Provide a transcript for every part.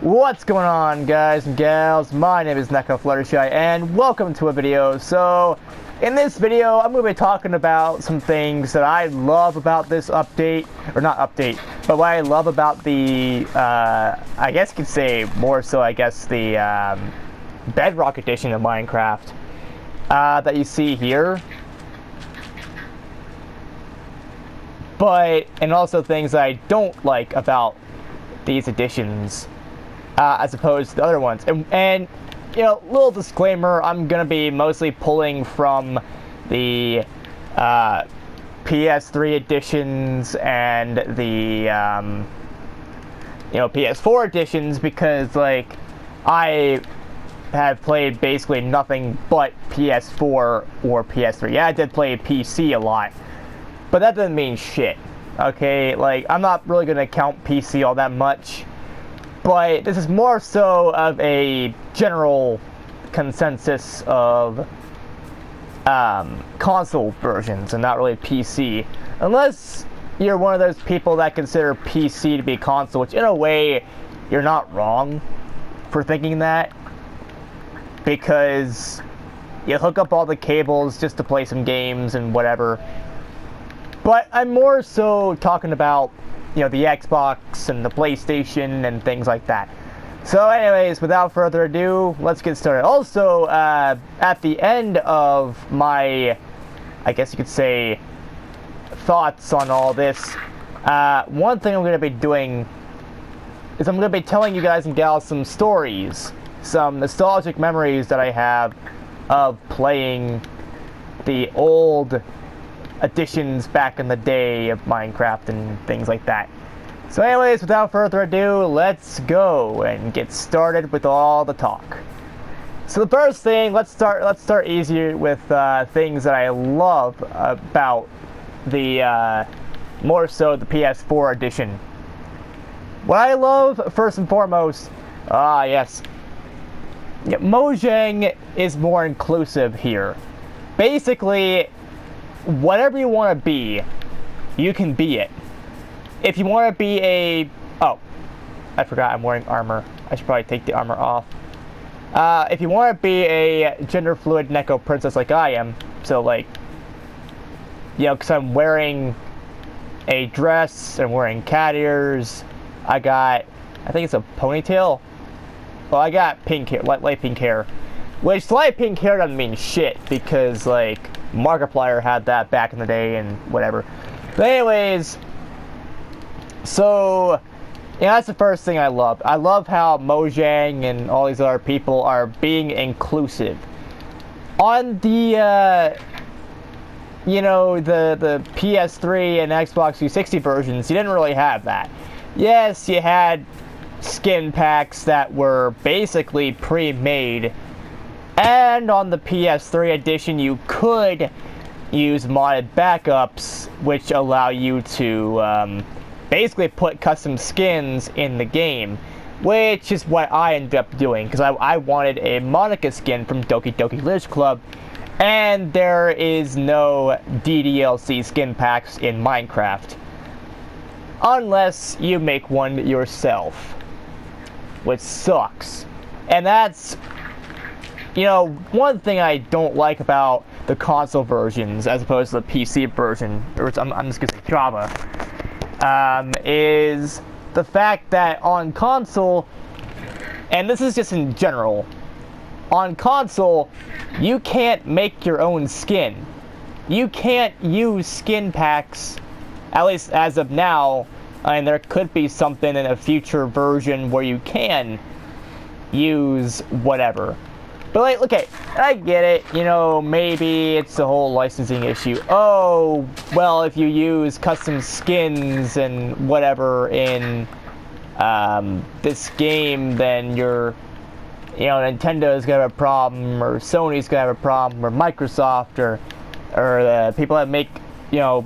What's going on, guys and gals? My name is Neko Fluttershy, and welcome to a video. So, in this video, I'm going to be talking about some things that I love about this update, or not update, but what I love about the, I guess you could say more so, the Bedrock edition of Minecraft that you see here. And also things that I don't like about these editions. As opposed to the other ones. And you know, little disclaimer, I'm going to be mostly pulling from the PS3 editions and the PS4 editions because, like, I have played basically nothing but PS4 or PS3. Yeah, I did play PC a lot, but that doesn't mean shit, okay? Like, I'm not really going to count PC all that much. But this is more so of a general consensus of console versions and not really PC. Unless you're one of those people that consider PC to be console, which in a way, you're not wrong for thinking that. Because you hook up all the cables just to play some games and whatever. But I'm more so talking about, you know, the Xbox and the PlayStation and things like that. So anyways, without further ado, let's get started. Also, at the end of my, I guess you could say, thoughts on all this, one thing I'm going to be doing is I'm going to be telling you guys and gals some stories, some nostalgic memories that I have of playing the old editions back in the day of Minecraft and things like that. So anyways, without further ado, let's go and get started with all the talk. So the first thing, let's start easier with things that I love about the more so the PS4 edition. What I love first and foremost, yes, Mojang is more inclusive here. Basically, whatever you want to be, you can be it. If you want to be a... Oh, I forgot I'm wearing armor. I should probably take the armor off. If you want to be a gender-fluid Neko princess like I am, so like, you know, because I'm wearing a dress, I'm wearing cat ears, I think it's a ponytail. Well, I got pink hair, light pink hair. Which light pink hair doesn't mean shit, because, like, Markiplier had that back in the day and whatever. But anyways, so, yeah, that's the first thing I love. I love how Mojang and all these other people are being inclusive. On the, you know, the PS3 and Xbox 360 versions, you didn't really have that. Yes, you had skin packs that were basically pre-made. And on the PS3 edition, you could use modded backups, which allow you to basically put custom skins in the game, which is what I ended up doing, because I wanted a Monica skin from Doki Doki Literature Club, and there is no DDLC skin packs in Minecraft, unless you make one yourself, which sucks. And that's... You know, one thing I don't like about the console versions, as opposed to the PC version, or I'm just going to say Java, is the fact that on console, and this is just in general, on console, you can't make your own skin. You can't use skin packs, at least as of now, and there could be something in a future version where you can use whatever. But, like, okay, I get it, you know, maybe it's a whole licensing issue. Oh, well, if you use custom skins and whatever in this game, then you're, you know, Nintendo's gonna have a problem, or Sony's gonna have a problem, or Microsoft, or the people that make, you know,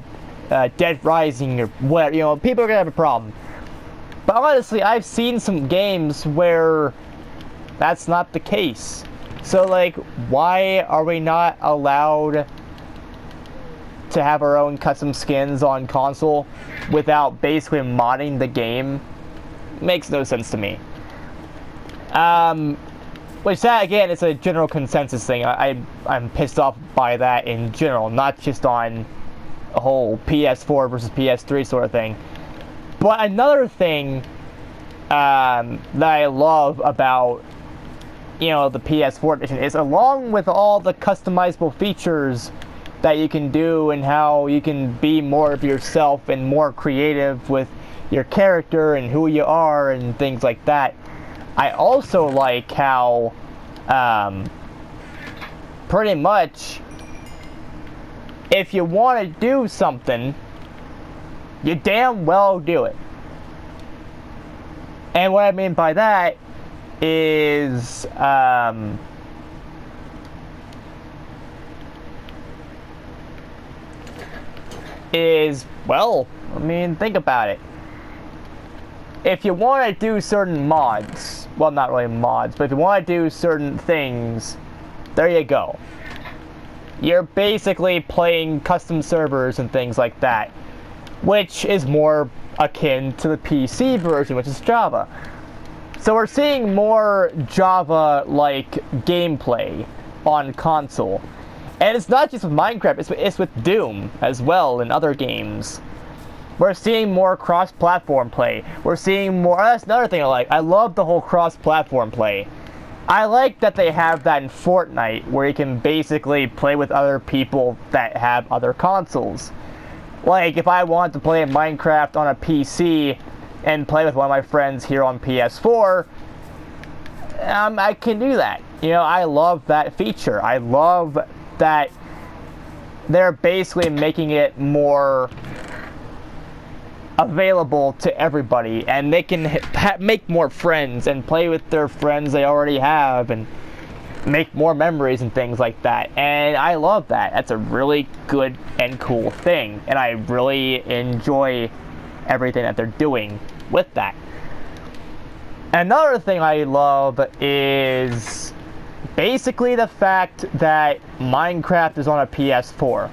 Dead Rising, or whatever, you know, people are gonna have a problem. But honestly, I've seen some games where that's not the case. So, like, why are we not allowed to have our own custom skins on console without basically modding the game? Makes no sense to me. Which that again is a general consensus thing. I'm pissed off by that in general, not just on a whole PS4 versus PS3 sort of thing. But another thing that I love about the PS4 edition is, along with all the customizable features that you can do and how you can be more of yourself and more creative with your character and who you are and things like that, I also like how pretty much if you want to do something, you damn well do it. And what I mean by that is well, I mean, think about it. If you want to do certain mods, well, not really mods, but if you want to do certain things, there you go. You're basically playing custom servers and things like that, which is more akin to the PC version, which is Java. So we're seeing more Java-like gameplay on console. And it's not just with Minecraft, it's with Doom as well and other games. We're seeing more cross-platform play. We're seeing more... That's another thing I like. I love the whole cross-platform play. I like that they have that in Fortnite, where you can basically play with other people that have other consoles. Like, if I want to play Minecraft on a PC and play with one of my friends here on PS4, I can do that. I love that feature. I love that they're basically making it more available to everybody, and they can make more friends and play with their friends they already have and make more memories and things like that. And I love that. That's a really good and cool thing, and I really enjoy everything that they're doing with that. Another thing I love is basically the fact that Minecraft is on a PS4.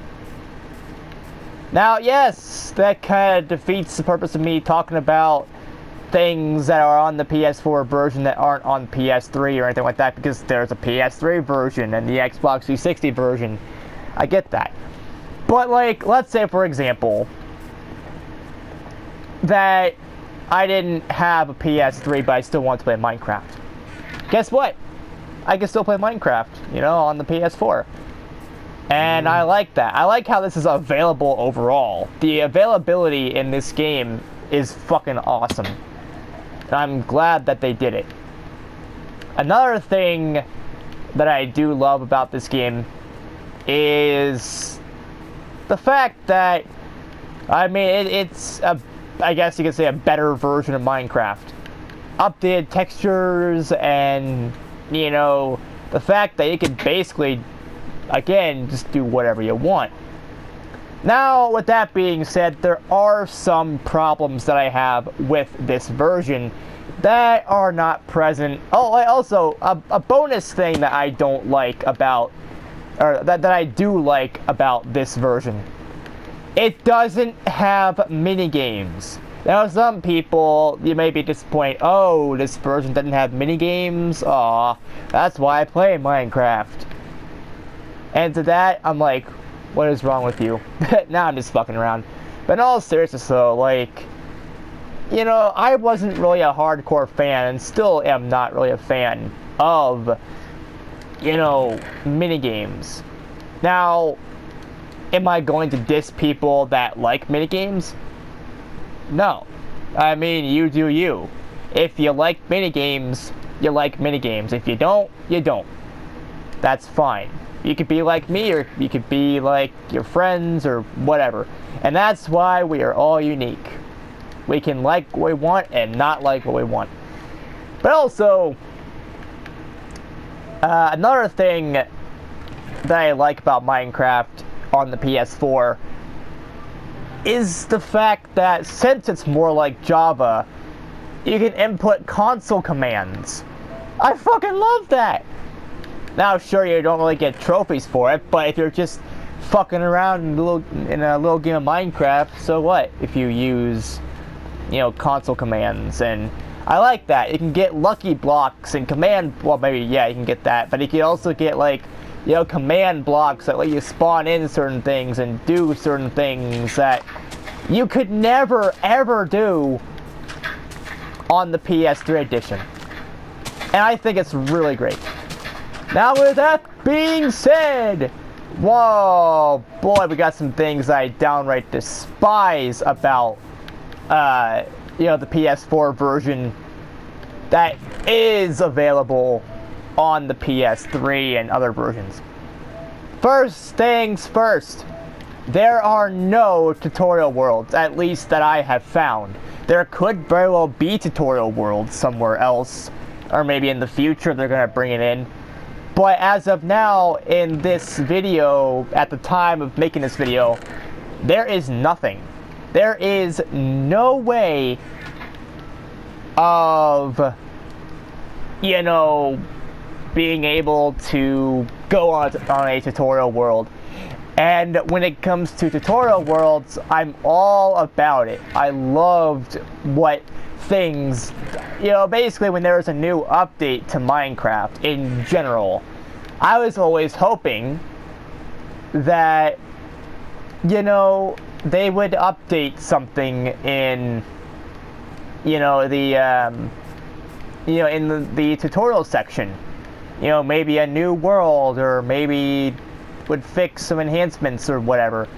Now, yes, that kind of defeats the purpose of me talking about things that are on the PS4 version that aren't on PS3 or anything like that, because there's a PS3 version and the Xbox 360 version. I get that. But, like, let's say, for example, that I didn't have a PS3, but I still want to play Minecraft. Guess what? I can still play Minecraft, on the PS4. And I like that. I like how this is available overall. The availability in this game is fucking awesome. And I'm glad that they did it. Another thing that I do love about this game is the fact that, it's I guess you could say a better version of Minecraft. Updated textures and, the fact that you can basically, again, just do whatever you want. Now, with that being said, there are some problems that I have with this version that are not present. Oh, also, a bonus thing that I don't like about, or that I do like about this version. It doesn't have minigames. Now, some people, you may be disappointed, oh, this version doesn't have minigames? Aw, that's why I play Minecraft. And to that, I'm like, what is wrong with you? Now I'm just fucking around. But in all seriousness though, like, I wasn't really a hardcore fan, and still am not really a fan of, minigames. Now, am I going to diss people that like minigames? No. I mean, you do you. If you like minigames, you like minigames. If you don't, you don't. That's fine. You could be like me, or you could be like your friends, or whatever. And that's why we are all unique. We can like what we want and not like what we want. But also, another thing that I like about Minecraft on the PS4 is the fact that since it's more like Java, you can input console commands. I fucking love that! Now, sure, you don't really get trophies for it, but if you're just fucking around in a little game of Minecraft, so what if you use, console commands? And I like that. You can get lucky blocks and command, well, maybe, yeah, you can get that, but you can also get, like, you know, command blocks that let you spawn in certain things and do certain things that you could never, ever do on the PS3 edition. And I think it's really great. Now, with that being said, whoa, boy, we got some things I downright despise about, you know, the PS4 version that is available on the PS3 and other versions. First things first, there are no tutorial worlds, at least that I have found. There could very well be tutorial worlds somewhere else, or maybe in the future they're gonna bring it in. But as of now, in this video, at the time of making this video, there is nothing. There is no way of, you know, being able to go on a tutorial world. And when it comes to tutorial worlds, I'm all about it. I loved what things, you know, basically when there was a new update to Minecraft in general, I was always hoping that, you know, they would update something in, you know, the, you know, in the tutorial section. You know, maybe a new world, or maybe would fix some enhancements or whatever.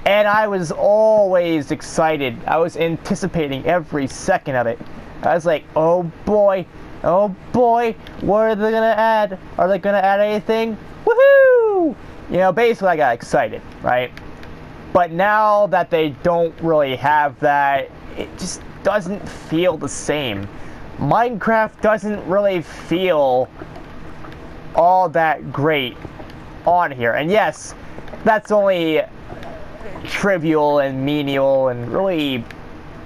And I was always excited. I was anticipating every second of it. I was like, oh boy, what are they gonna add? Are they gonna add anything? Woohoo! You know, basically I got excited, right? But now that they don't really have that, it just doesn't feel the same. Minecraft doesn't really feel all that great on here. And yes, that's only trivial and menial and really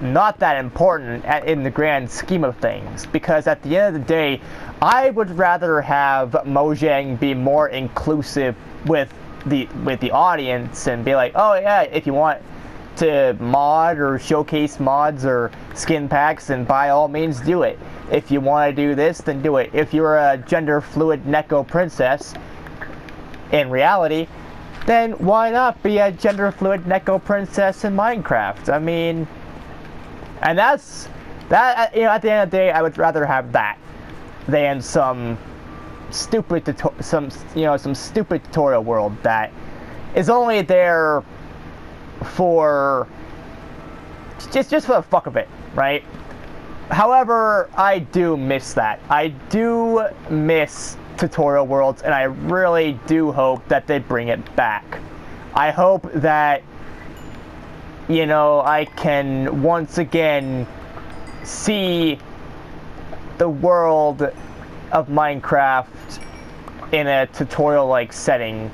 not that important in the grand scheme of things, because at the end of the day, I would rather have Mojang be more inclusive with the audience and be like, oh yeah, if you want to mod or showcase mods or skin packs, then by all means do it. If you want to do this, then do it. If you're a gender fluid Neko princess in reality, then why not be a gender fluid Neko princess in Minecraft? I mean, and that's that, you know, at the end of the day, I would rather have that than some stupid stupid tutorial world that is only there for just for the fuck of it, right? However, I do miss that. I do miss tutorial worlds, and I really do hope that they bring it back. I hope that, you know, I can once again see the world of Minecraft in a tutorial-like setting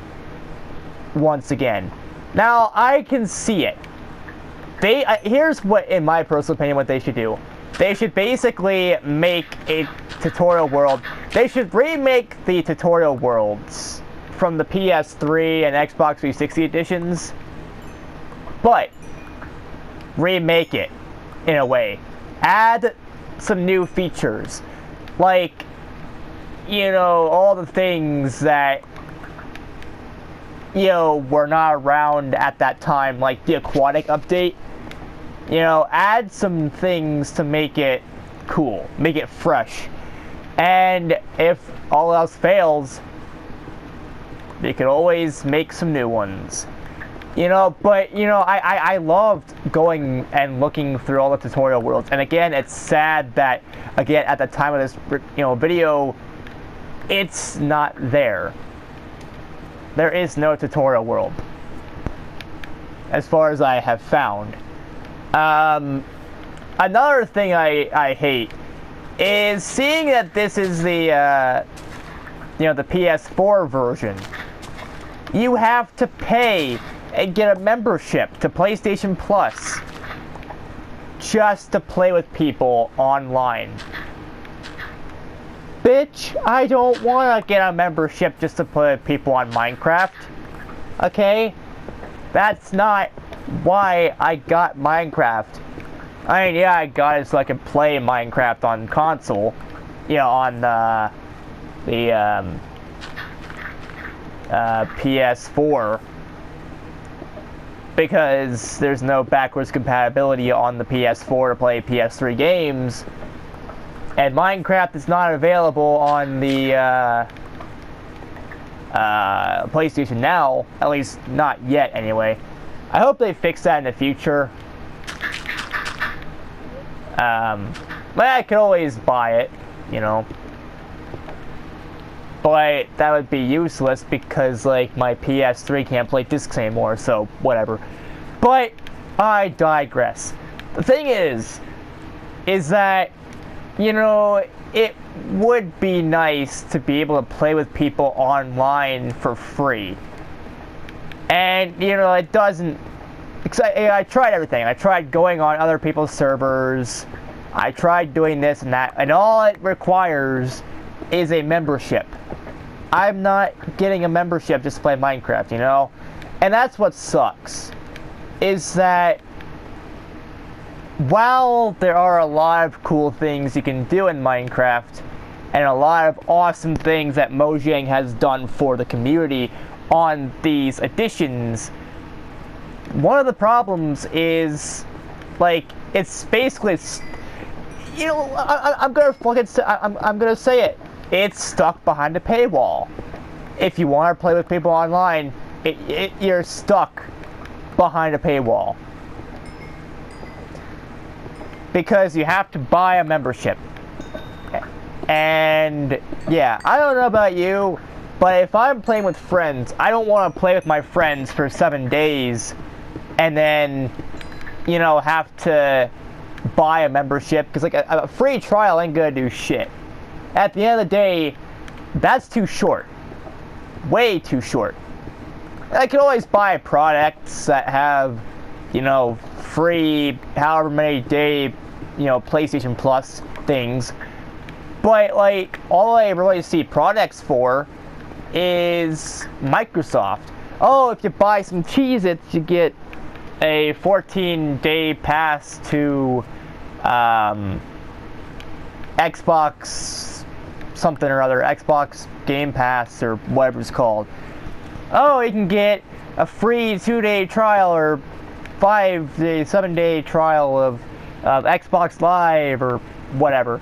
once again. Now, I can see it. Here's what, in my personal opinion, what they should do. They should basically make a tutorial world. They should remake the tutorial worlds from the PS3 and Xbox 360 editions, but remake it in a way. Add some new features, like, you know, all the things that, you know, were not around at that time, like the aquatic update. You know, add some things to make it cool, make it fresh. And if all else fails, they could always make some new ones. You know, but, you know, I loved going and looking through all the tutorial worlds. And again, it's sad that, again, at the time of this, you know, video, it's not there. There is no tutorial world, as far as I have found. Another thing I hate is seeing that this is the, you know, the PS4 version. You have to pay and get a membership to PlayStation Plus just to play with people online. Bitch, I don't want to get a membership just to play with people on Minecraft. Okay? That's not why I got Minecraft. I mean, yeah, I got it so I could play Minecraft on console, you know, on the PS4, because there's no backwards compatibility on the PS4 to play PS3 games, and Minecraft is not available on the PlayStation Now, at least not yet anyway. I hope they fix that in the future. But I could always buy it, you know. But that would be useless because, like, my PS3 can't play discs anymore, so whatever. But I digress. The thing is that, you know, it would be nice to be able to play with people online for free. And, you know, it doesn't... I tried everything. I tried going on other people's servers. I tried doing this and that. And all it requires is a membership. I'm not getting a membership just to play Minecraft, you know? And that's what sucks. Is that while there are a lot of cool things you can do in Minecraft, and a lot of awesome things that Mojang has done for the community on these editions, one of the problems is, like, it's basically, you know, I'm gonna say it. It's stuck behind a paywall. If you want to play with people online, you're stuck behind a paywall. Because you have to buy a membership. And, yeah, I don't know about you, but if I'm playing with friends, I don't want to play with my friends for 7 days and then, you know, have to buy a membership, because, like, a free trial ain't gonna do shit. At the end of the day, that's too short. Way too short. I could always buy products that have, you know, free however many day, you know, PlayStation Plus things. But, like, all I really see products for is Microsoft. Oh, if you buy some Cheez-Its, you get a 14-day pass to Xbox something or other, Xbox Game Pass or whatever it's called. Oh, you can get a free 2-day trial or 7-day trial of Xbox Live or whatever.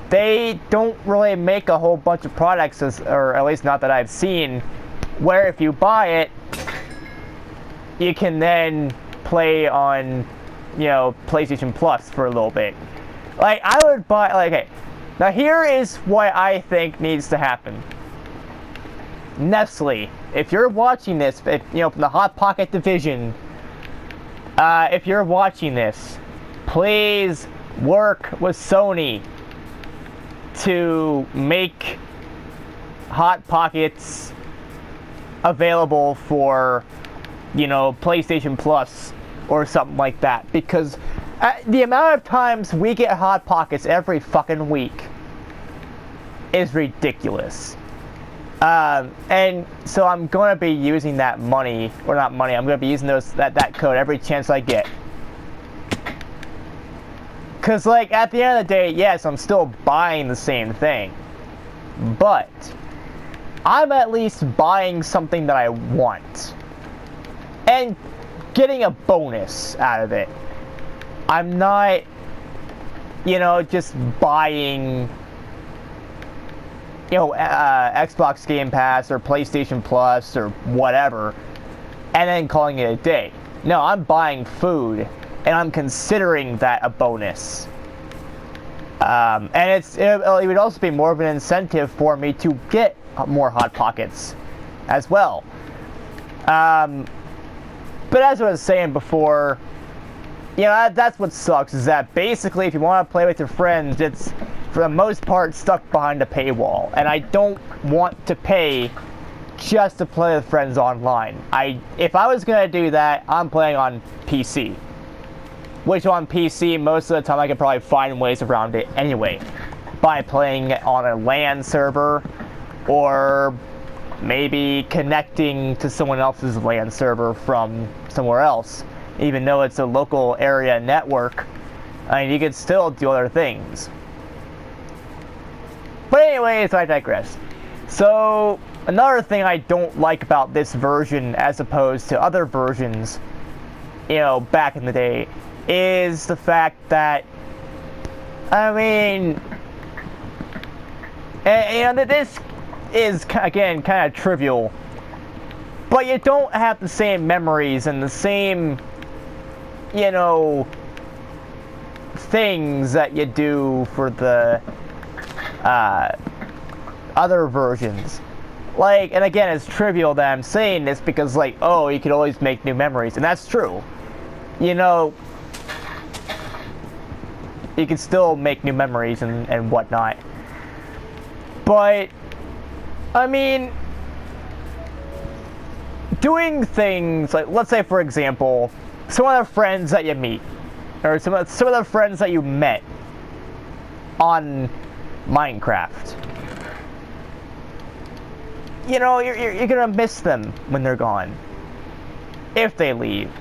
They don't really make a whole bunch of products, or at least not that I've seen, where if you buy it, you can then play on, you know, PlayStation Plus for a little bit. Like, I would buy, like, okay, now here is what I think needs to happen. Nestle, if you're watching this, if, you know, from the Hot Pocket division, if you're watching this, please work with Sony to make Hot Pockets available for, you know, PlayStation Plus or something like that, because the amount of times we get Hot Pockets every fucking week is ridiculous. And so I'm going to be using that money, or not money, I'm going to be using that code every chance I get. Because, like, at the end of the day, yes, I'm still buying the same thing. But I'm at least buying something that I want. And getting a bonus out of it. I'm not, you know, just buying, you know, Xbox Game Pass or PlayStation Plus or whatever, and then calling it a day. No, I'm buying food, and I'm considering that a bonus. And it would also be more of an incentive for me to get more Hot Pockets as well. But as I was saying before, you know, that's what sucks, is that basically if you want to play with your friends, it's for the most part stuck behind a paywall. And I don't want to pay just to play with friends online. If I was going to do that, I'm playing on PC. Which on PC, most of the time I could probably find ways around it anyway. By playing on a LAN server, or maybe connecting to someone else's LAN server from somewhere else. Even though it's a local area network, I mean, you could still do other things. But anyways, I digress. So, another thing I don't like about this version as opposed to other versions, you know, back in the day, is the fact that, I mean, and this is, again, kind of trivial, but you don't have the same memories and the same, you know, things that you do for the other versions. Like, and again, it's trivial that I'm saying this because, like, oh, you could always make new memories, and that's true. You know, you can still make new memories and whatnot. But, I mean, doing things, like, let's say, for example, some of the friends that you meet, or some of the friends that you met on Minecraft. You know, you're gonna miss them when they're gone, if they leave.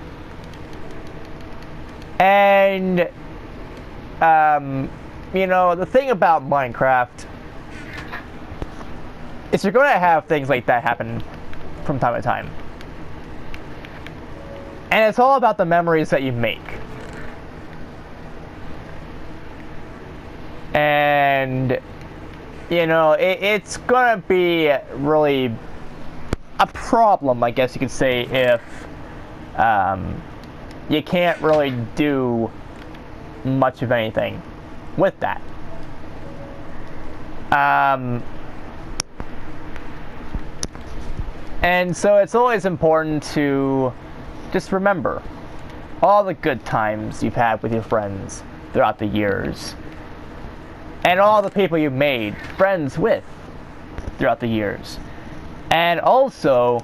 And, you know, the thing about Minecraft is you're gonna have things like that happen from time to time. And it's all about the memories that you make. And, you know, it's gonna be really a problem, I guess you could say, if you can't really do much of anything with that. And so it's always important to just remember all the good times you've had with your friends throughout the years. And all the people you made friends with throughout the years. And also,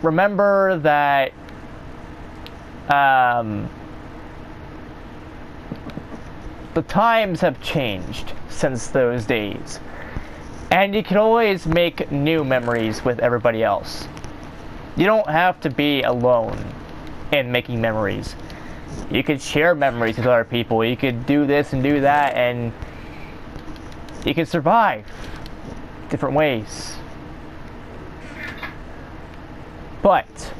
remember that the times have changed since those days. And you can always make new memories with everybody else. You don't have to be alone in making memories. You could share memories with other people. You could do this and do that, and you can survive different ways. But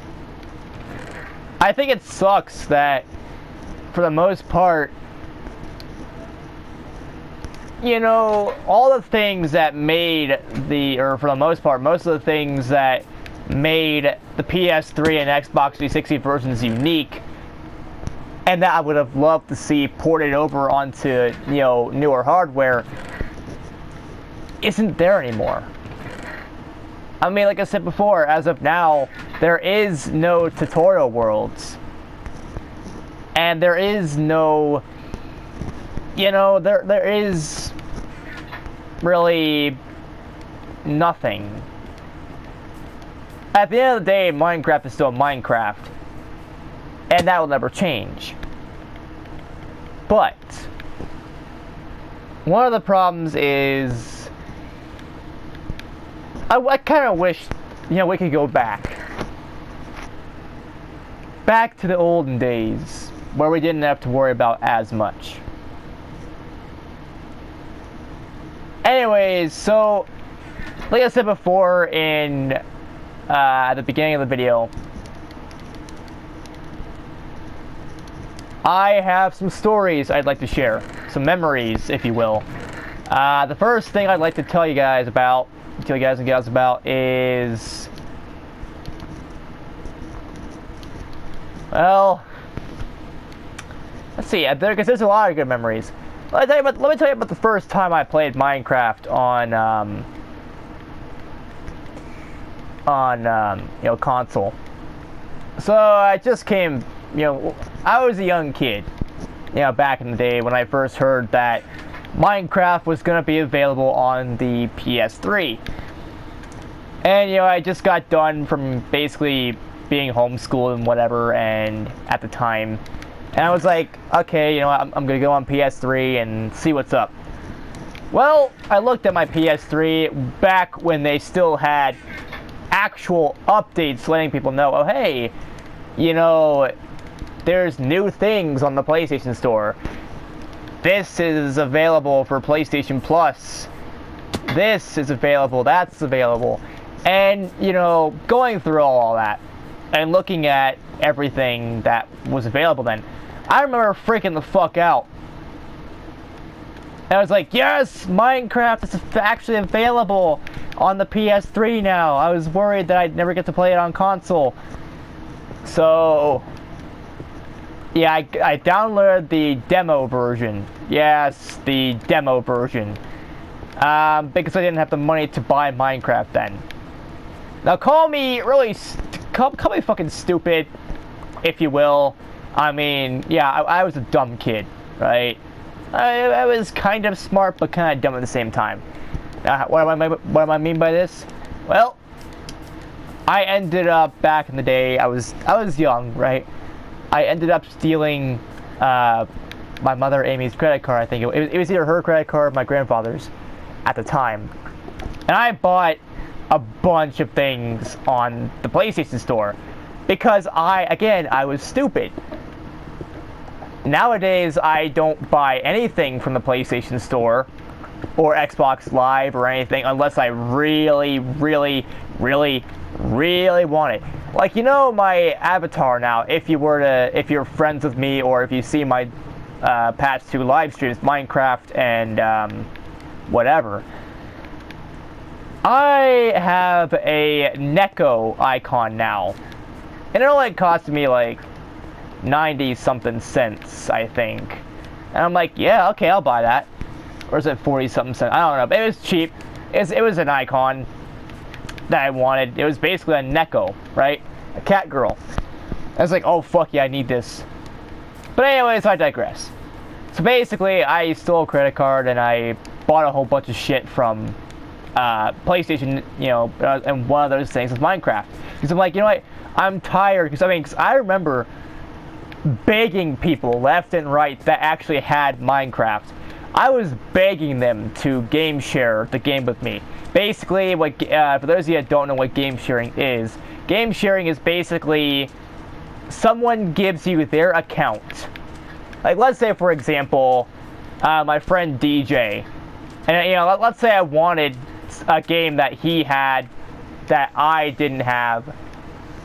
I think it sucks that, for the most part, you know, all the things that made or for the most part, most of the things that made the PS3 and Xbox 360 versions unique, and that I would have loved to see ported over onto, you know, newer hardware, isn't there anymore. I mean, like I said before, as of now, there is no tutorial worlds. And there is no, you know, there is really nothing. At the end of the day, Minecraft is still Minecraft. And that will never change. But one of the problems is, I kind of wish, you know, we could go back to the olden days where we didn't have to worry about as much. Anyways, so like I said before in at the beginning of the video, I have some stories I'd like to share, some memories, if you will. The first thing I'd like to tell you guys and gals about is, well, let's see, because there's a lot of good memories. Let me tell you about the first time I played Minecraft on you know, console. So I just came, you know, I was a young kid, you know, back in the day when I first heard that Minecraft was going to be available on the PS3. And, you know, I just got done from basically being homeschooled and whatever, and at the time, and I was like, okay, you know, I'm going to go on PS3 and see what's up. Well, I looked at my PS3 back when they still had actual updates letting people know, oh, hey, you know, there's new things on the PlayStation Store. This is available for PlayStation Plus. This is available, that's available. And, you know, going through all that and looking at everything that was available then, I remember freaking the fuck out. And I was like, yes, Minecraft is actually available on the PS3 now. I was worried that I'd never get to play it on console. So, yeah, I downloaded the demo version. Yes, the demo version. Because I didn't have the money to buy Minecraft then. Now call me call me fucking stupid, if you will. I mean, yeah, I was a dumb kid, right? I was kind of smart, but kind of dumb at the same time. What do I mean by this? Well, I ended up, back in the day, I was young, right? I ended up stealing my mother Amy's credit card. I think it was either her credit card or my grandfather's at the time. And I bought a bunch of things on the PlayStation Store because I was stupid. Nowadays, I don't buy anything from the PlayStation Store or Xbox Live or anything unless I really, really, really, really want it. Like, you know, my avatar now, if you're friends with me or if you see my past 2 live streams, Minecraft and whatever, I have a Neko icon now. And it only costed me like 90 something cents, I think. And I'm like, yeah, okay, I'll buy that. Or is it 40 something cents? I don't know, but it was cheap. It was an icon that I wanted. It was basically a Neko, right? A cat girl. I was like, oh fuck yeah, I need this. But anyways, I digress. So basically, I stole a credit card and I bought a whole bunch of shit from PlayStation, you know, and one of those things was Minecraft. Because I'm like, you know what? I'm tired. Because I remember begging people left and right that actually had Minecraft. I was begging them to game share the game with me. Basically, for those of you that don't know what game sharing is basically someone gives you their account. Like, let's say, for example, my friend DJ, and, you know, let's say I wanted a game that he had that I didn't have,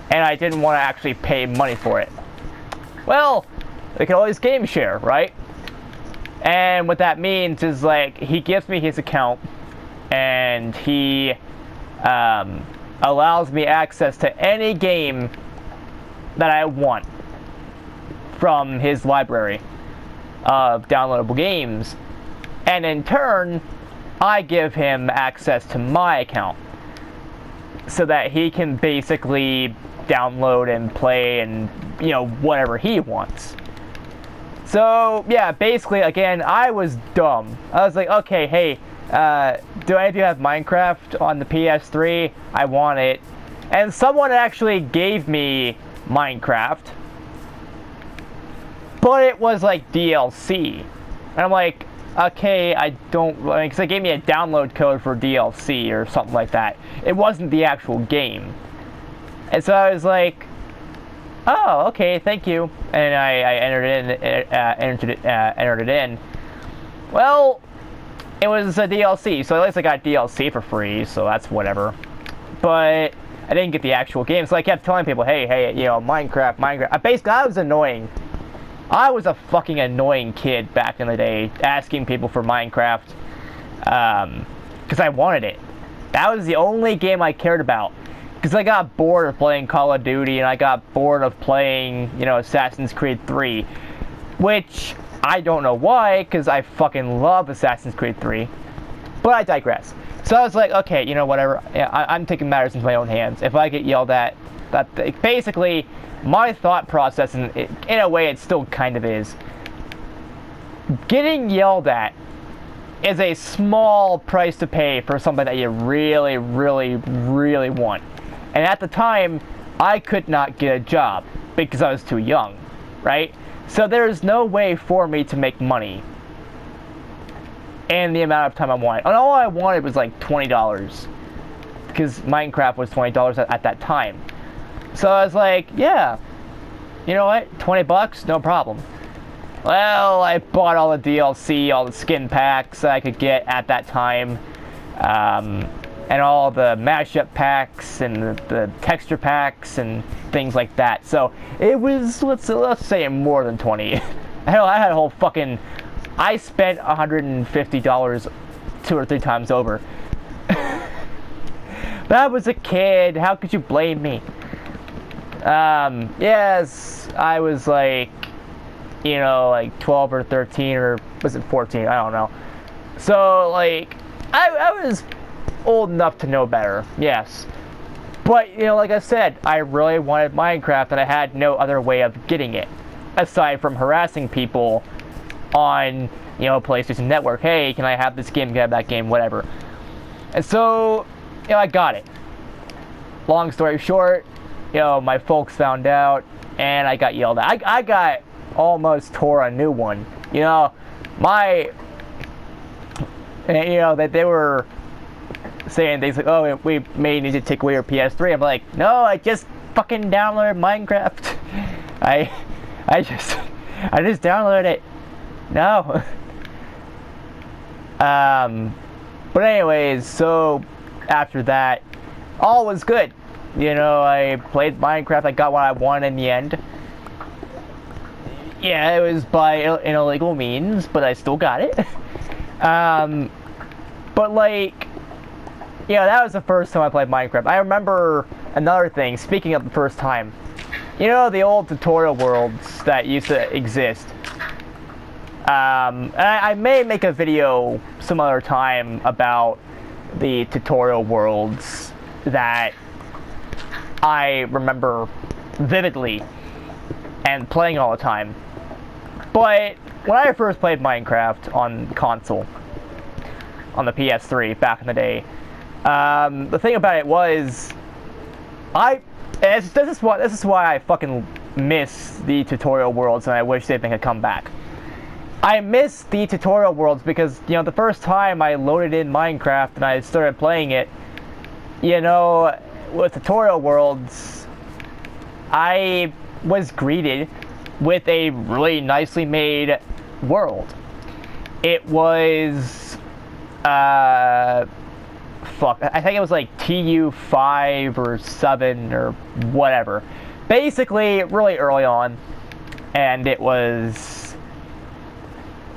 and I didn't want to actually pay money for it. Well, they can always game share, right? And what that means is, like, he gives me his account, and he allows me access to any game that I want from his library of downloadable games. And in turn, I give him access to my account so that he can basically download and play and, you know, whatever he wants. So, yeah, basically, again, I was dumb. I was like, okay, hey, do any of you have Minecraft on the PS3? I want it. And someone actually gave me Minecraft, but it was like DLC. And I'm like, okay, I don't, because they gave me a download code for DLC or something like that. It wasn't the actual game. And so I was like, oh, okay, thank you. And I entered it in. Well, it was a DLC, so at least I got DLC for free, so that's whatever. But I didn't get the actual game, so I kept telling people, hey, you know, Minecraft. Basically, I was annoying. I was a fucking annoying kid back in the day, asking people for Minecraft, because I wanted it. That was the only game I cared about. Because I got bored of playing Call of Duty, and I got bored of playing, you know, Assassin's Creed 3. Which, I don't know why, because I fucking love Assassin's Creed 3. But I digress. So I was like, okay, you know, whatever. I'm taking matters into my own hands. If I get yelled at, basically, my thought process, in a way, it still kind of is. Getting yelled at is a small price to pay for something that you really, really, really want. And at the time, I could not get a job because I was too young, right? So there's no way for me to make money in the amount of time I wanted. And all I wanted was like $20 because Minecraft was $20 at that time. So I was like, yeah, you know what? $20, no problem. Well, I bought all the DLC, all the skin packs I could get at that time, and all the mashup packs and the texture packs and things like that. So it was, let's say, more than 20. Hell, I had a whole fucking. I spent $150 2 or 3 times over. But I was a kid. How could you blame me? Yes, I was like, you know, like 12 or 13, or was it 14? I don't know. So, like, I was old enough to know better, yes. But, you know, like I said, I really wanted Minecraft, and I had no other way of getting it, aside from harassing people on, you know, PlayStation Network. Hey, can I have this game, can I have that game, whatever. And so, you know, I got it. Long story short, you know, my folks found out, and I got yelled at. I got almost tore a new one. You know, you know, that they were saying things like, oh, we may need to take away your PS3. I'm like, no, I just fucking downloaded Minecraft. I just downloaded it. No. But anyways, so after that, all was good. You know, I played Minecraft, I got what I wanted in the end. Yeah, it was by an illegal means, but I still got it. But like, you know, that was the first time I played Minecraft. I remember another thing, speaking of the first time. You know, the old tutorial worlds that used to exist. And I may make a video some other time about the tutorial worlds that I remember vividly and playing all the time. But when I first played Minecraft on console, on the PS3 back in the day, the thing about it was, this is why I fucking miss the tutorial worlds, and I wish they could come back. I miss the tutorial worlds because, you know, the first time I loaded in Minecraft and I started playing it, you know, with tutorial worlds, I was greeted with a really nicely made world. It was, I think it was like TU5 or 7 or whatever. Basically, really early on, and it was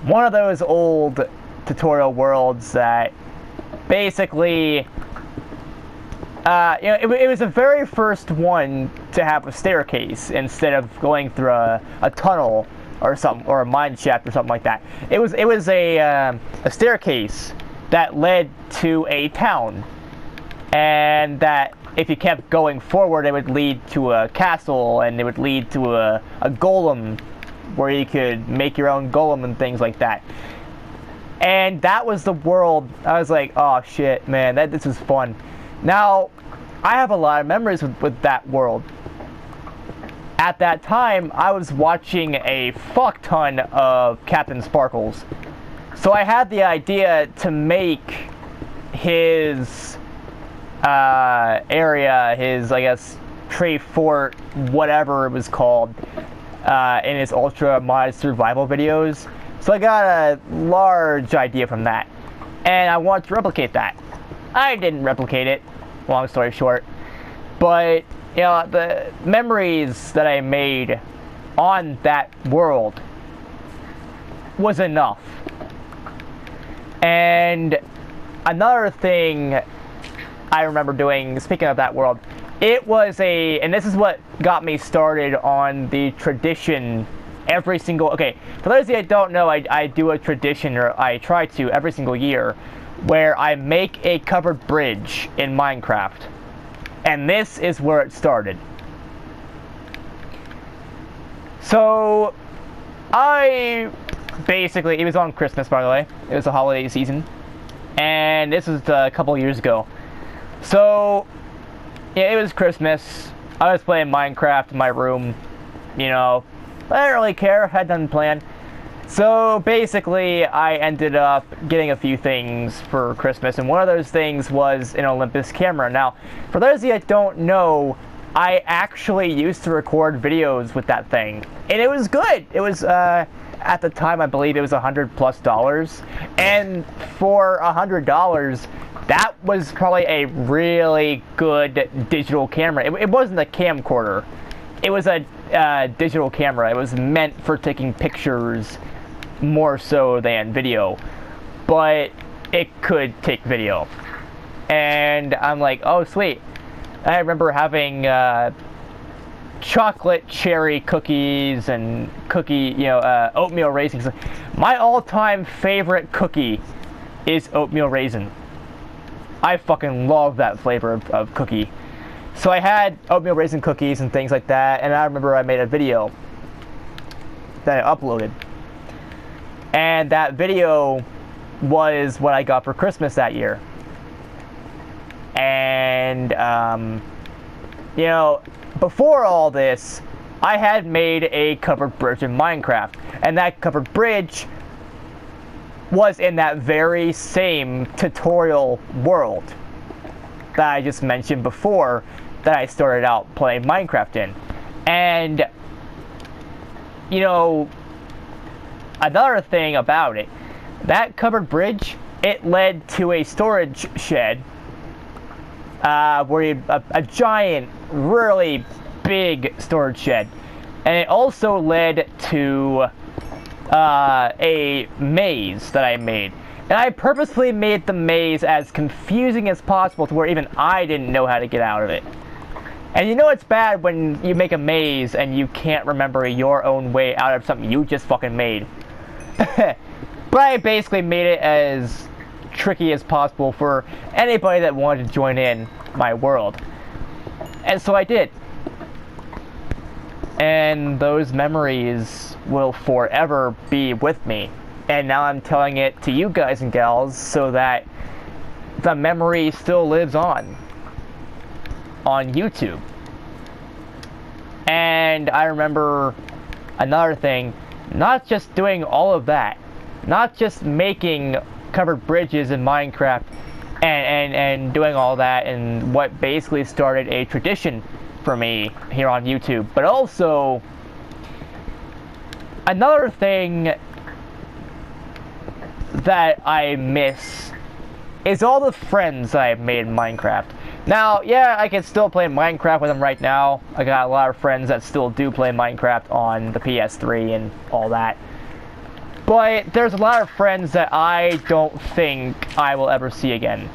one of those old tutorial worlds that basically, you know, it was the very first one to have a staircase instead of going through a tunnel or something, or a mine shaft or something like that. It was a staircase that led to a town, and that if you kept going forward, it would lead to a castle, and it would lead to a golem where you could make your own golem and things like that. And that was the world. I was like, oh shit, man, this is fun. Now, I have a lot of memories with that world. At that time, I was watching a fuck ton of Captain Sparkles. So I had the idea to make his area, his, I guess, tree fort, whatever it was called, in his ultra mod survival videos. So I got a large idea from that, and I wanted to replicate that. I didn't replicate it, long story short, but, you know, the memories that I made on that world was enough. And another thing I remember doing, speaking of that world, it was and this is what got me started on the tradition every single, okay, for those of you that don't know, I do a tradition, or I try to, every single year, where I make a covered bridge in Minecraft. And this is where it started. So, it was on Christmas, by the way. It was the holiday season. And this was a couple years ago. So, yeah, it was Christmas. I was playing Minecraft in my room. You know, I didn't really care. I had nothing planned. So, basically, I ended up getting a few things for Christmas. And one of those things was an Olympus camera. Now, for those of you that don't know, I actually used to record videos with that thing. And it was good. It was, at the time, I believe it was $100+, and for $100, that was probably a really good digital camera. It wasn't a camcorder. It was a digital camera. It was meant for taking pictures more so than video, but it could take video. And I'm like, oh sweet. I remember having chocolate cherry cookies and oatmeal raisins. My all-time favorite cookie is oatmeal raisin. I fucking love that flavor of cookie. So I had oatmeal raisin cookies and things like that, and I remember I made a video that I uploaded. And that video was what I got for Christmas that year. And, before all this, I had made a covered bridge in Minecraft. And that covered bridge was in that very same tutorial world that I just mentioned before that I started out playing Minecraft in. And, another thing about it, that covered bridge, it led to a storage shed where a giant, really big storage shed. And it also led to a maze that I made. And I purposely made the maze as confusing as possible to where even I didn't know how to get out of it. And it's bad when you make a maze and you can't remember your own way out of something you just fucking made. But I basically made it as tricky as possible for anybody that wanted to join in my world. And so I did. And those memories will forever be with me. And now I'm telling it to you guys and gals so that the memory still lives on YouTube. And I remember another thing, not just doing all of that, not just making covered bridges in Minecraft and doing all that, and what basically started a tradition for me here on YouTube, but also another thing that I miss is all the friends I've made in Minecraft. Now, yeah, I can still play Minecraft with them right now. I got a lot of friends that still do play Minecraft on the PS3 and all that. But there's a lot of friends that I don't think I will ever see again.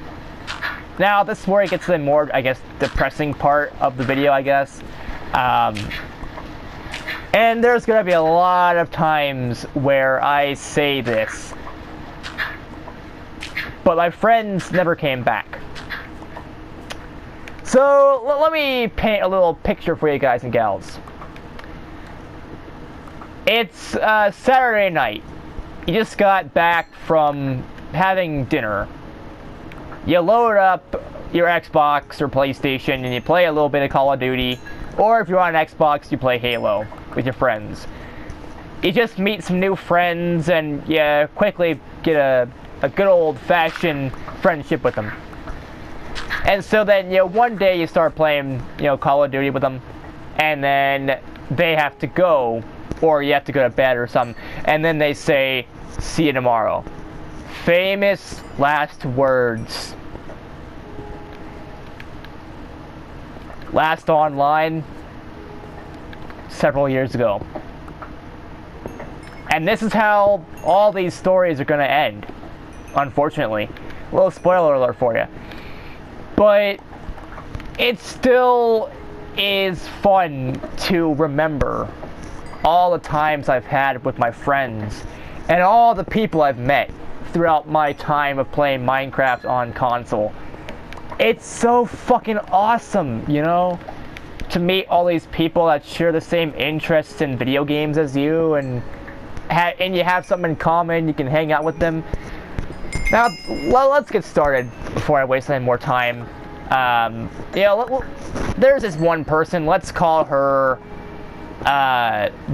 Now, this is where it gets to the more, I guess, depressing part of the video, I guess. And there's gonna be a lot of times where I say this. But my friends never came back. So, let me paint a little picture for you guys and gals. It's Saturday night. You just got back from having dinner. You load up your Xbox or PlayStation and you play a little bit of Call of Duty. Or if you're on an Xbox, you play Halo with your friends. You just meet some new friends and you quickly get a good old-fashioned friendship with them. And so then, one day you start playing, Call of Duty with them, and then they have to go, or you have to go to bed or something, and then they say, "See you tomorrow." Famous last words. Last online, several years ago. And this is how all these stories are going to end, unfortunately. A little spoiler alert for you. But it still is fun to remember all the times I've had with my friends and all the people I've met throughout my time of playing Minecraft on console. It's so fucking awesome, to meet all these people that share the same interests in video games as you, and you have something in common. You can hang out with them. Now, let's get started before I waste any more time. There's this one person. Let's call her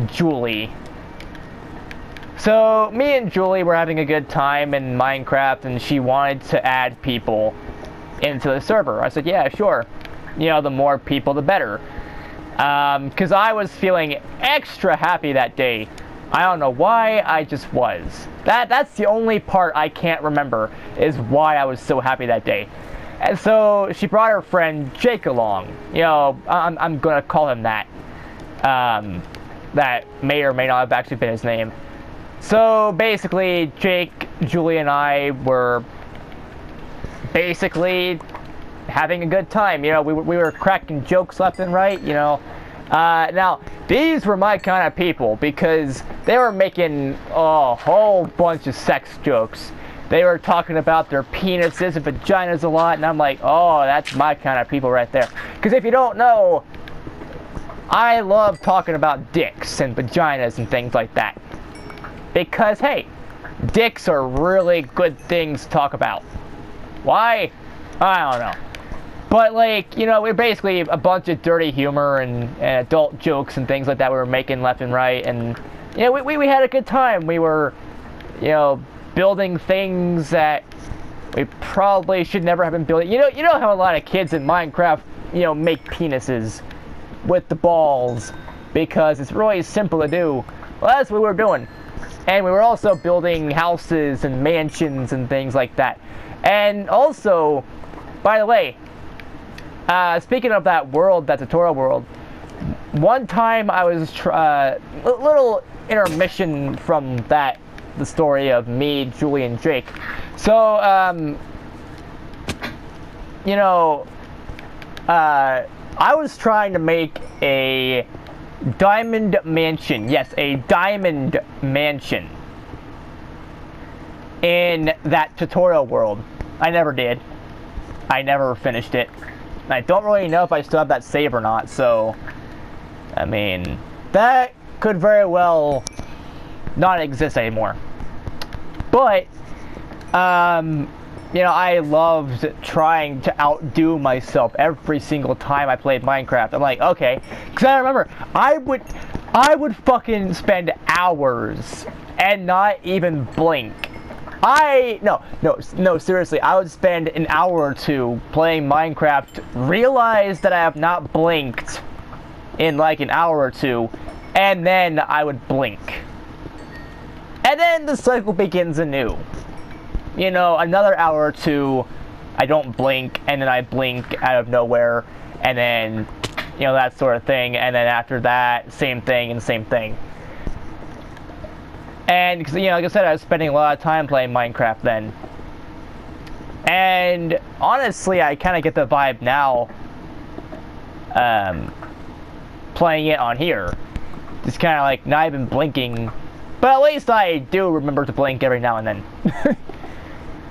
Julie. So, me and Julie were having a good time in Minecraft, and she wanted to add people into the server. I said, yeah, sure. The more people, the better. Because I was feeling extra happy that day. I don't know why, I just was. That's the only part I can't remember, is why I was so happy that day. And so she brought her friend Jake along. You know, I'm gonna call him that. That may or may not have actually been his name. So basically, Jake, Julie, and I were basically having a good time. You know, we were cracking jokes left and right, you know. Now, these were my kind of people, because they were making a whole bunch of sex jokes. They were talking about their penises and vaginas a lot, and I'm like, oh, that's my kind of people right there. Because if you don't know, I love talking about dicks and vaginas and things like that. Because, hey, dicks are really good things to talk about. Why? I don't know. But, like, you know, we're basically a bunch of dirty humor and adult jokes and things like that we were making left and right. And, you know, we had a good time. We were, you know, building things that we probably should never have been building. You know how a lot of kids in Minecraft, you know, make penises with the balls because it's really simple to do. Well, that's what we were doing. And we were also building houses and mansions and things like that. And also, by the way, speaking of that world, that tutorial world, one time I was little intermission from that, the story of me, Julie, and Jake. So, you know, I was trying to make a diamond mansion. Yes, a diamond mansion in that tutorial world. I never did. I never finished it. I don't really know if I still have that save or not, so I mean, that could very well not exist anymore. But you know, I loved trying to outdo myself every single time I played Minecraft. I'm like, okay, because I remember I would fucking spend hours and not even blink. No, seriously, I would spend an hour or two playing Minecraft, realize that I have not blinked in like an hour or two, and then I would blink. And then the cycle begins anew. You know, another hour or two, I don't blink, and then I blink out of nowhere, and then, you know, that sort of thing, and then after that, same thing and same thing. And, because, you know, like I said, I was spending a lot of time playing Minecraft then. And, honestly, I kind of get the vibe now, playing it on here. Just kind of like, not even blinking. But at least I do remember to blink every now and then.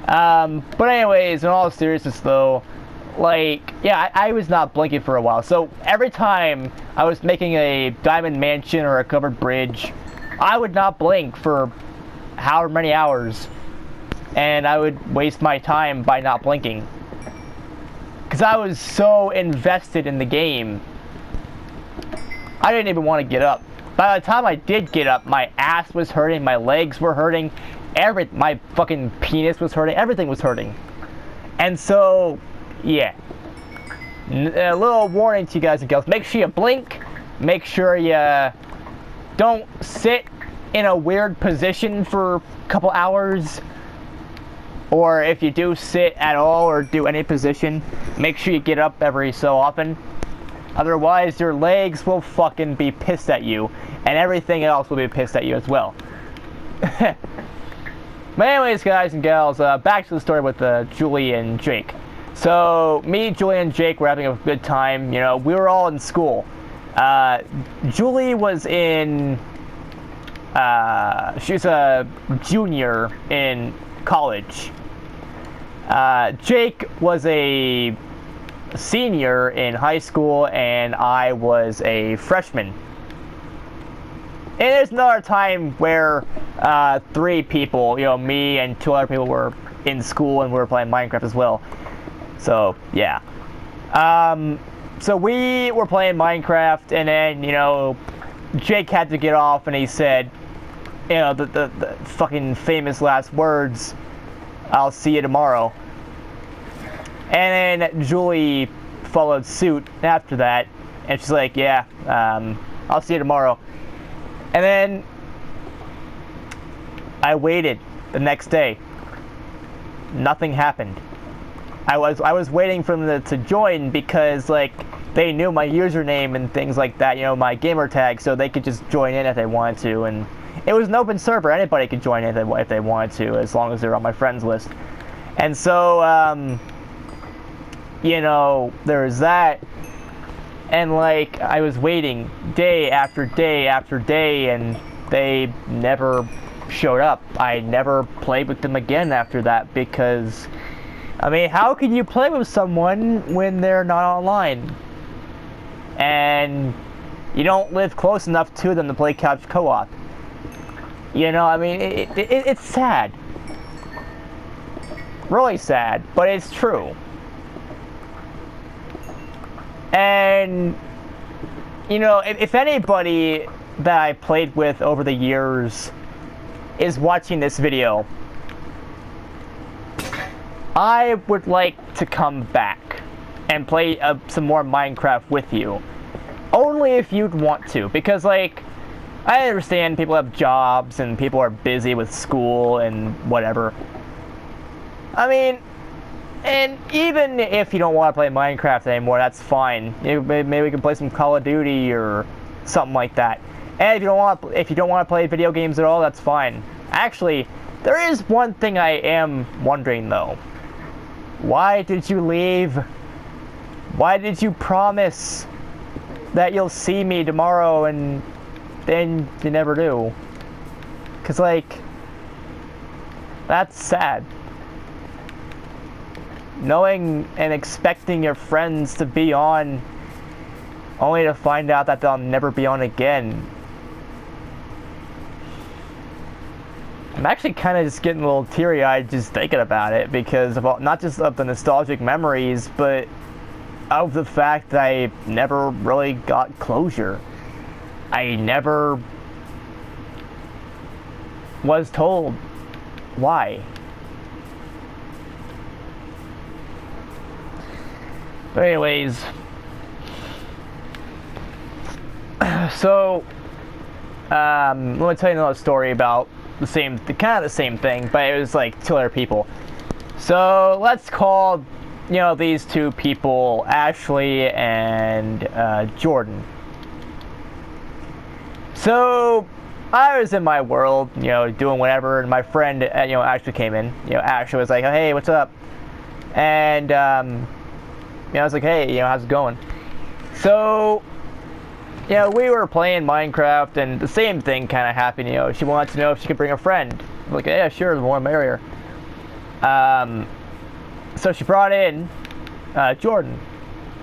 But anyways, in all seriousness though, like, yeah, I was not blinking for a while. So every time I was making a diamond mansion or a covered bridge, I would not blink for however many hours. And I would waste my time by not blinking. Because I was so invested in the game, I didn't even want to get up. By the time I did get up, my ass was hurting, my legs were hurting, my fucking penis was hurting, everything was hurting. And so, yeah. A little warning to you guys and girls, make sure you blink, make sure you don't sit in a weird position for a couple hours. Or if you do sit at all or do any position, make sure you get up every so often. Otherwise, your legs will fucking be pissed at you, and everything else will be pissed at you as well. But anyways, guys and gals, back to the story with Julie and Jake. So, me, Julie, and Jake were having a good time. You know, we were all in school. Julie was in... she was a junior in college. Jake was a senior in high school, and I was a freshman. And there's another time where 3 people, you know, me and 2 other people were in school and we were playing Minecraft as well. So, yeah. So we were playing Minecraft, and then, you know, Jake had to get off, and he said, you know, the fucking famous last words, "I'll see you tomorrow." And then Julie followed suit after that, and she's like, yeah, I'll see you tomorrow. And then I waited the next day. Nothing happened. I was waiting for them to join because like they knew my username and things like that, you know, my gamer tag, so they could just join in if they wanted to. And it was an open server; anybody could join in if they wanted to, as long as they're on my friends list. And so, you know, there was that. And like I was waiting day after day after day, and they never showed up. I never played with them again after that because, I mean, how can you play with someone when they're not online? And you don't live close enough to them to play couch co-op. You know, I mean, it's sad. Really sad, but it's true. And, you know, if anybody that I played with over the years is watching this video, I would like to come back and play some more Minecraft with you. Only if you'd want to, because like, I understand people have jobs and people are busy with school and whatever. I mean, and even if you don't want to play Minecraft anymore, that's fine. Maybe we can play some Call of Duty or something like that. And if you don't want to play video games at all, that's fine. Actually, there is one thing I am wondering though. Why did you leave? Why did you promise that you'll see me tomorrow and then you never do? 'Cause like, that's sad. Knowing and expecting your friends to be on only to find out that they'll never be on again. I'm actually kind of just getting a little teary-eyed just thinking about it because of not just of the nostalgic memories, but of the fact that I never really got closure. I never was told why. But anyways, so let me tell you another story about kind of the same thing, but it was like two other people. So let's call, you know, these two people Ashley and Jordan. So I was in my world, you know, doing whatever, and my friend, you know, Ashley came in. You know, Ashley was like, "Hey, what's up?" And you know, I was like, "Hey, you know, how's it going?" So, you know, we were playing Minecraft, and the same thing kind of happened. You know, she wanted to know if she could bring a friend. I'm like, "Yeah, sure, the more the merrier." So she brought in Jordan.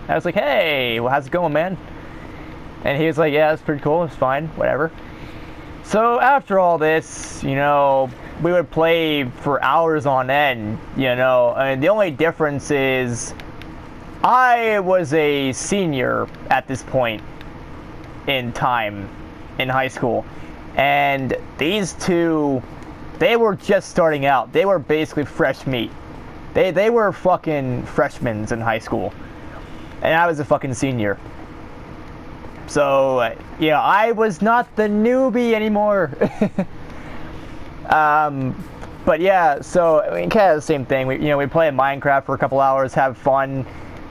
I was like, "Hey, well, how's it going, man?" And he was like, "Yeah, it's pretty cool. It's fine, whatever." So after all this, you know, we would play for hours on end. You know, and the only difference is I was a senior at this point in time in high school, and these two, they were just starting out. They were basically fresh meat. They were fucking freshmen in high school, and I was a fucking senior. So yeah, I was not the newbie anymore. But yeah, so I mean, kind of the same thing. We play Minecraft for a couple hours, have fun,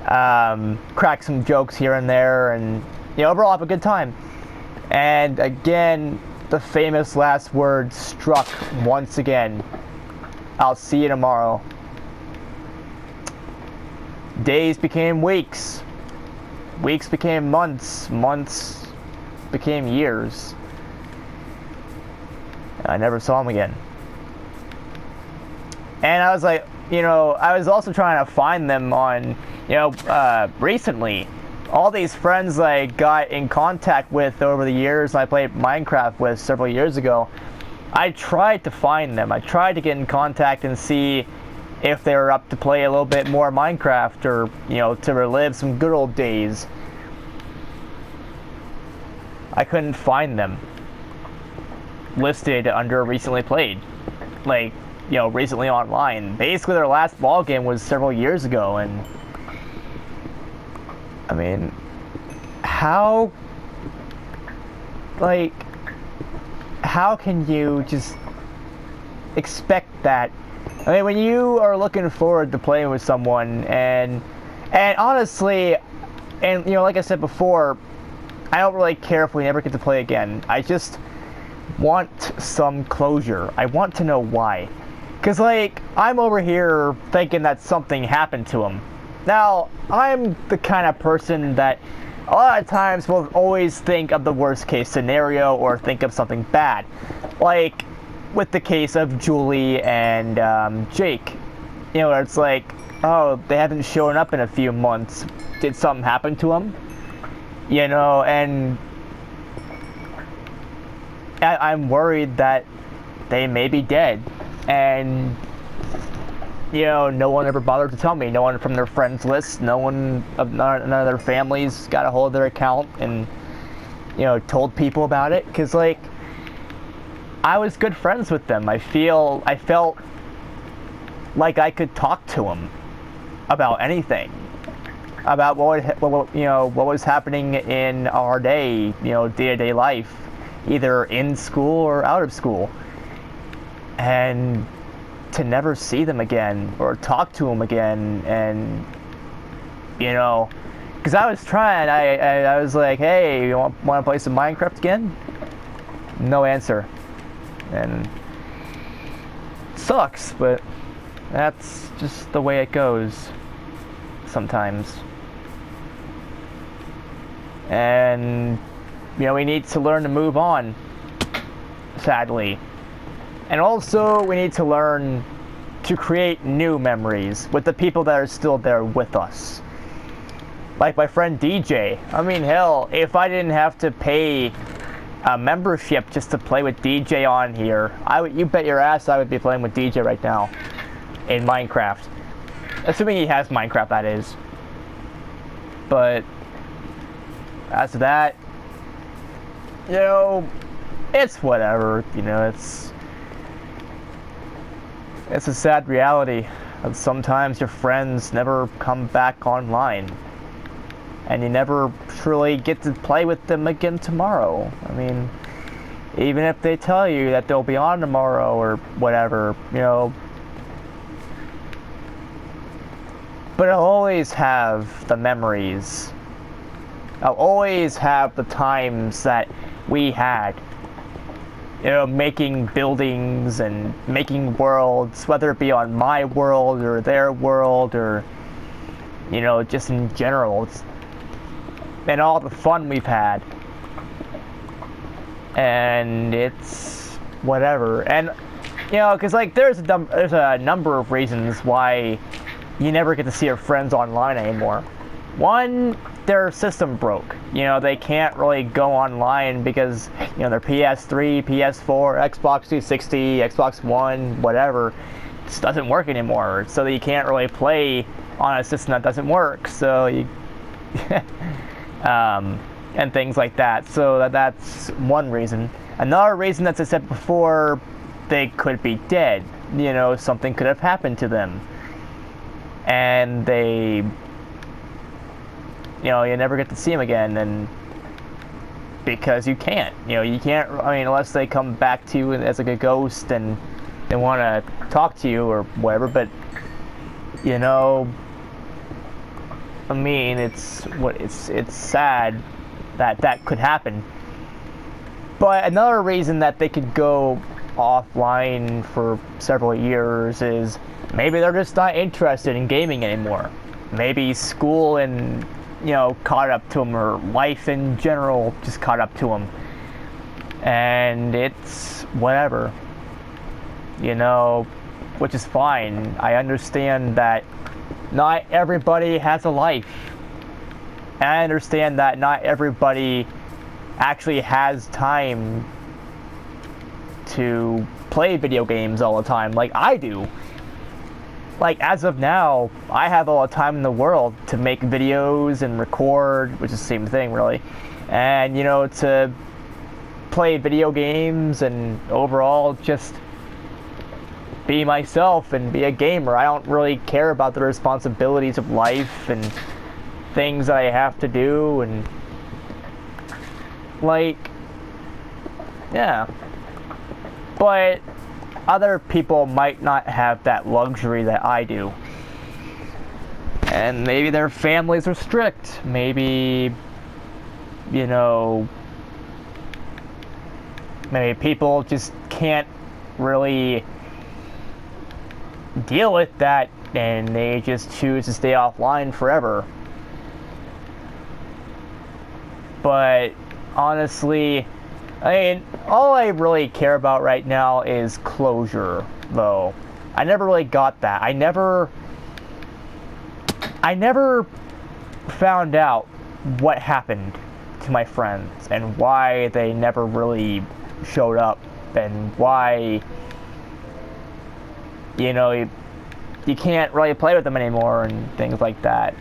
crack some jokes here and there, and you know, overall have a good time. And again, the famous last word struck once again. I'll see you tomorrow. Days became weeks. Weeks became months. Months became years. I never saw him again. And I was like, you know, I was also trying to find them on, you know, recently. All these friends I got in contact with over the years I played Minecraft with several years ago, I tried to find them. I tried to get in contact and see if they were up to play a little bit more Minecraft, or, you know, to relive some good old days. I couldn't find them listed under recently played. Like, you know, recently online. Basically their last ball game was several years ago, and I mean, how can you just expect that. I mean, when you are looking forward to playing with someone, and honestly, and you know, like I said before, I don't really care if we never get to play again. I just want some closure. I want to know why. Because, like, I'm over here thinking that something happened to him. Now, I'm the kind of person that a lot of times will always think of the worst case scenario or think of something bad. Like, with the case of Julie and Jake. You know, it's like, oh, they haven't shown up in a few months. Did something happen to them? You know, and I'm worried that they may be dead. And, you know, no one ever bothered to tell me. No one from their friends list, none of their families got a hold of their account and, you know, told people about it. Because, like, I was good friends with them. I felt like I could talk to them about anything. About what was happening in our day, you know, day-to-day life, either in school or out of school. And to never see them again or talk to them again, and you know, because I was trying, I was like, hey, you want to play some Minecraft again? No answer. And it sucks, but that's just the way it goes sometimes. And you know, we need to learn to move on, sadly. And also, we need to learn to create new memories with the people that are still there with us. Like my friend DJ. I mean, hell, if I didn't have to pay a membership just to play with DJ on here, you bet your ass I would be playing with DJ right now in Minecraft. Assuming he has Minecraft, that is. But as to that, you know, it's whatever. You know, it's a sad reality that sometimes your friends never come back online, and you never truly get to play with them again tomorrow. I mean, even if they tell you that they'll be on tomorrow or whatever, you know. But I'll always have the memories. I'll always have the times that we had. You know, making buildings and making worlds, whether it be on my world or their world or, you know, just in general. And all the fun we've had. And it's whatever. And, you know, because, like, there's a number of reasons why you never get to see your friends online anymore. One, their system broke. You know, they can't really go online because, you know, their PS3, PS4, Xbox 360, Xbox One, whatever, just doesn't work anymore. So you can't really play on a system that doesn't work. So you, and things like that. So that's one reason. Another reason, as I said before, they could be dead. You know, something could have happened to them, and they, you know, you never get to see them again, and because you can't, I mean, unless they come back to you as like a ghost and they want to talk to you or whatever, but, you know, I mean, it's sad that could happen. But another reason that they could go offline for several years is maybe they're just not interested in gaming anymore. Maybe school and, you know, caught up to them, or life in general just caught up to them. And it's whatever, you know, which is fine. I understand that not everybody has a life. And I understand that not everybody actually has time to play video games all the time like I do. Like, as of now, I have all the time in the world to make videos and record, which is the same thing, really. And, you know, to play video games and overall just be myself and be a gamer. I don't really care about the responsibilities of life and things that I have to do, and, like, yeah. But other people might not have that luxury that I do. And maybe their families are strict. Maybe, you know, maybe people just can't really deal with that and they just choose to stay offline forever. But honestly, I mean, all I really care about right now is closure, though. I never really got that. I never found out what happened to my friends and why they never really showed up and why, you know, you can't really play with them anymore and things like that.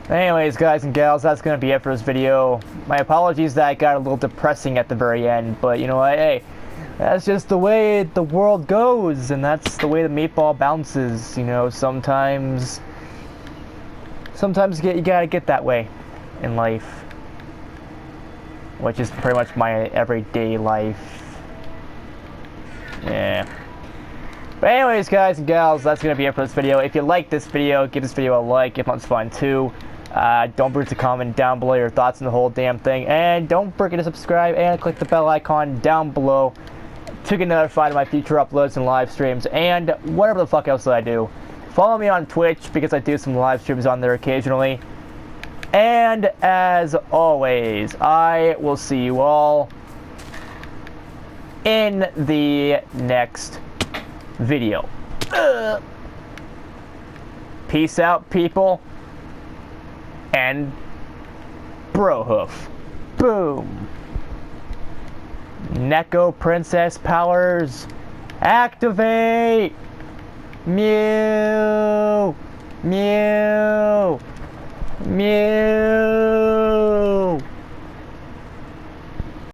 Anyways, guys and gals, that's going to be it for this video. My apologies that I got a little depressing at the very end, but you know what, hey, that's just the way the world goes, and that's the way the meatball bounces, you know. Sometimes you gotta get that way in life, which is pretty much my everyday life. Yeah. But anyways, guys and gals, that's going to be it for this video. If you like this video, give this video a like. If not, it's fine too. Don't forget to comment down below your thoughts on the whole damn thing. And don't forget to subscribe and click the bell icon down below to get notified of my future uploads and live streams and whatever the fuck else that I do. Follow me on Twitch because I do some live streams on there occasionally. And as always, I will see you all in the next video. Peace out, people. And Brohoof. Boom. Neko Princess powers activate. Mew. Mew. Mew.